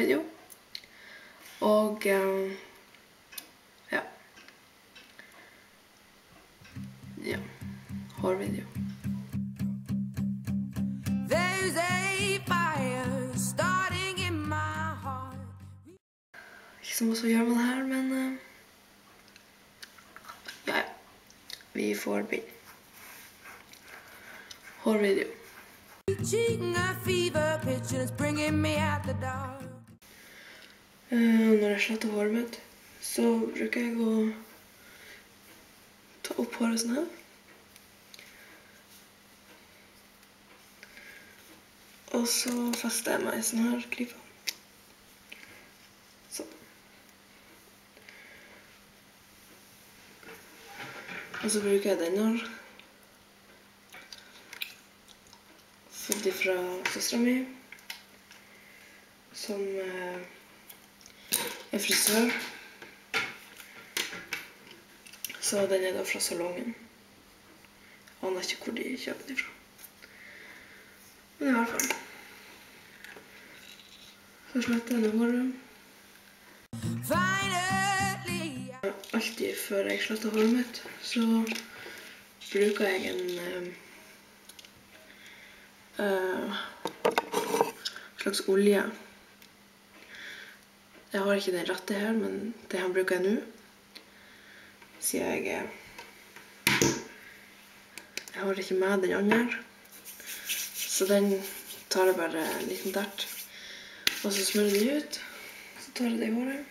hårvideo. Og ja. Ja, hårvideo. There's a fire starting in my heart. Ikke så mye å gjøre med det her, men ja. Vi får begynne. Hårvideo. Når jeg sletter håret mitt, så bruker jeg å ta opp håret sånn her. Og så fester jeg meg i sånn her klype. Sånn. Og så bruker jeg den her. Fått fra søstera mi, som er frisør. Så den er da fra salongen. Jeg aner ikke hvor de kjøper den fra. Men i hvert fall. Så sletter jeg ned håret. Alltid før jeg sletter håret mitt, så bruker jeg en slags olje. Jeg har ikke den rette her, men det her bruker jeg nå. Siden jeg har ikke med den andre. Så den tar jeg bare en liten tert. Og så smører jeg den ut. Så tar jeg det i håret.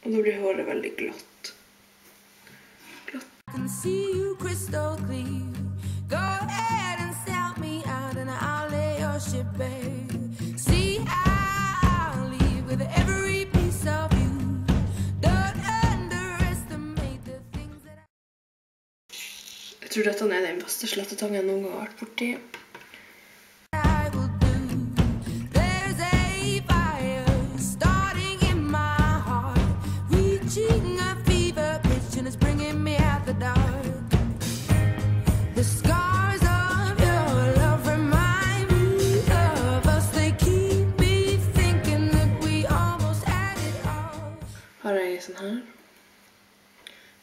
Og da blir håret veldig glatt. See you crystal clear. Go ahead and sell me out and I'll lay your ship bare. See, I'll leave with every piece of you. Don't underestimate the things that Jeg tror dette er den beste slettetangen jeg noen gang har vært borti. The scars of your love remind me of us. They keep me thinking that we almost had it all. Har jeg sånn her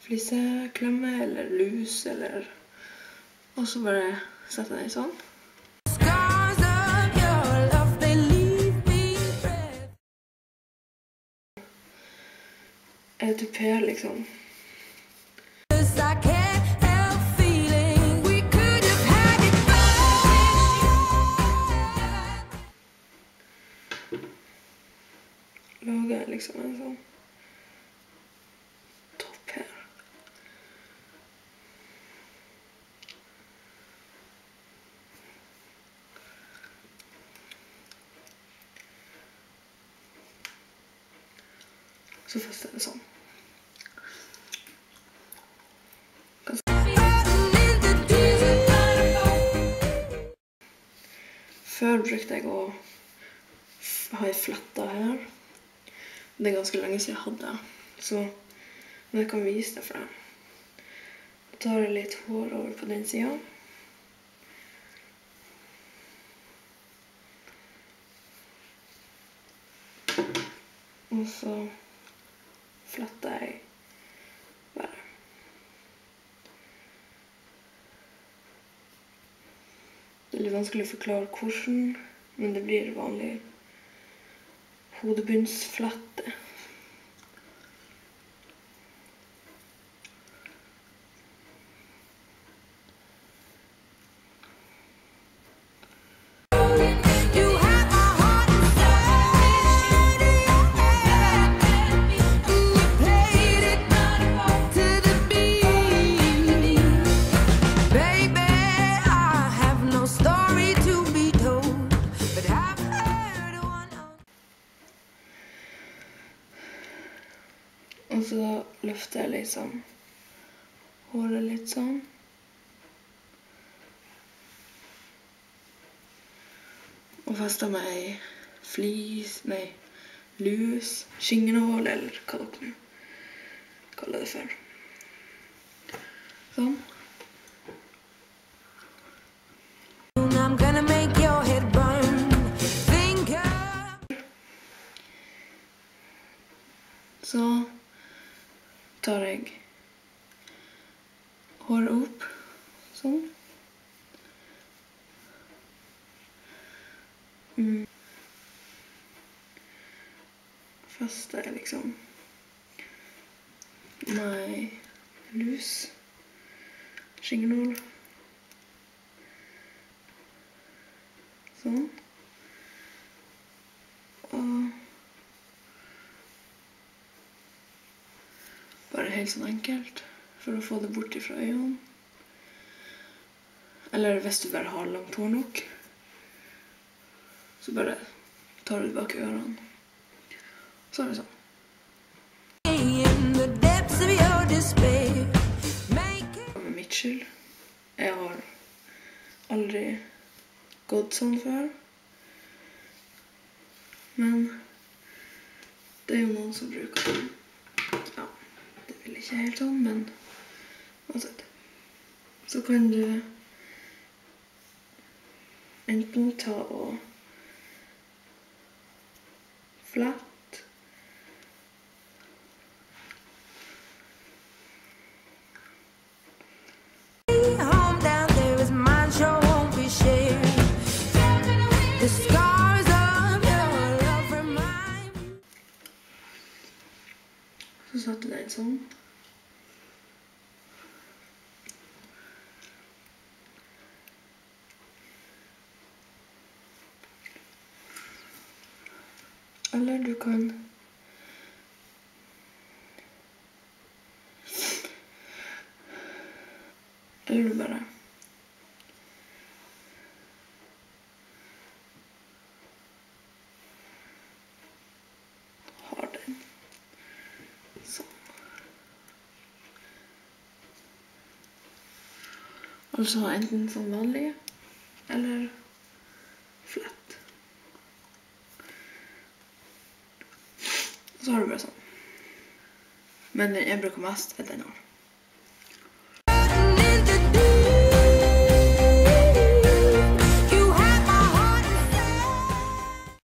fliseklemme eller lus eller og så bare setter jeg den i sånn. Scars of your love, they leave me breath. Tupé liksom. Lager jeg liksom en sånn topp her. Så fester jeg det sånn. Før brukte jeg å ha en fletta her. Det er ganske lenge siden jeg hadde det, så jeg kan vise det for deg. Da tar jeg litt hår over på den siden. Og så fletter jeg bare. Det er litt vanskelig å forklare hvordan, men det blir vanlig hodebunnsflette. Og så løfter jeg liksom håret litt sånn. Og fester meg i flis, lus, skingenål, eller hva dere kaller det for. Sånn. I'm gonna make your head burn. tar jeg håret opp, sånn. Fester jeg liksom med lus, skjengenål. Sånn. Og bare helt sånn enkelt, for å få det bort ifra øynene. Eller hvis du bare har langt hår nok, så bare tar du bak ørene. Så er det sånn. Med mitt skyld. Jeg har aldri gått sånn før. Men det er jo noen som bruker den. Ja, det vil ikke helt sånn, men uansett. Så kan du enten ta og flatt. Så satte jeg den sånn. Eller du kan eller du bare har den sånn. Altså enten sånn vanlig eller flatt. Så har du bare sånn. Men jeg bruker mest den her.